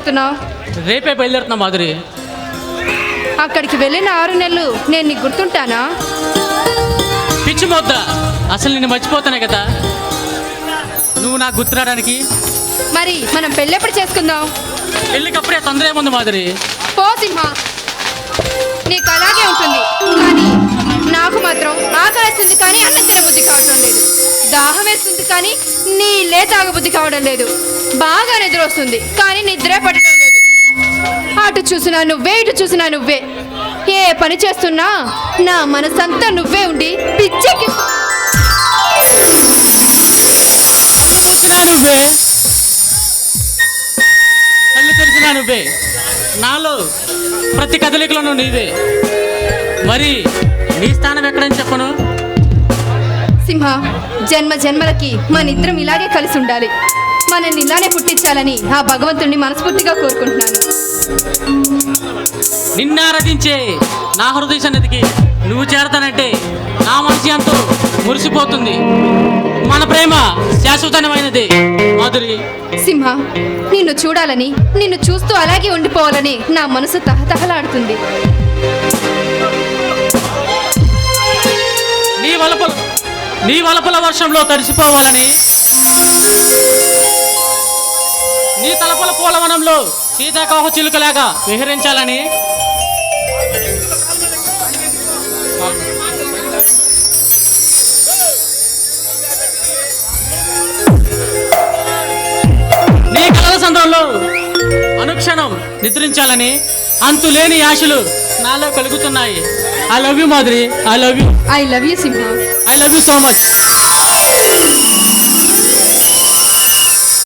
బయలుదేరుతున్నావు? రేపే బయలుదేరుతున్నా మాధురి. అక్కడికి వెళ్ళిన 6 నెలలు నేను నీకు గుర్తుంటానా? పిచ్చి మొద్ద, అసలు నిన్ను మర్చిపోతానే కదా నువ్వు నాకు గుర్తురావడానికి. మరి మనం పెళ్ళెప్పుడు చేసుకుందాం? పెళ్ళికప్పుడే తొందర ఏముంది మాధురి? పో సింహ, నీకు అలాగే ఉంటుంది. కానీ నాకు మాత్రం ఆకలిస్తుంది కానీ అన్నం తినబుద్ధి కావటం లేదు. దాహం వేస్తుంది కానీ నీళ్ళే తాగబుద్ధి కావడం లేదు. బాగా నిద్ర వస్తుంది కానీ నిద్రే పట్టడం లేదు. అటు చూసినా నువ్వే, ఇటు చూసినా నువ్వే. ఏ పని చేస్తున్నా నా మనసంతా నువ్వే ఉండి పిచ్చెక్కి నువ్వే, కళ్ళు తెరిచినా నువ్వే, నాలో ప్రతి కదలికలను నీవే. మరి నీ స్థానం ఎక్కడని చెప్పను? సింహ, జన్మ జన్మలకి మన ఇద్దరం ఇలాగే కలిసి ఉండాలి. మనల్ని ఇలానే పుట్టించాలని ఆ భగవంతుడిని మనస్ఫూర్తిగా కోరుకుంటున్నాను. నిన్నారాధించే నా హృదయ సన్నిధికి నువ్వు చేరతానంటే నా మనసు ఎంతో మురిసిపోతుంది. మన ప్రేమ శాశ్వతమైనది మాధురి. సింహ, నిన్ను చూడాలని, నిన్ను చూస్తూ అలాగే ఉండిపోవాలని నా మనసు తహతహలాడుతుంది. నీ వలపుల వర్షంలో తడిసిపోవాలని, నీ తలపుల పూలవనంలో సీతాకోక చిలుకలాగా విహరించాలని, నీ కలల సంద్రంలో అనుక్షణం నిద్రించాలని అంతులేని ఆశలు నాలో కలుగుతున్నాయి. I love you Madhuri. I love you. I love you Simha. I love you so much.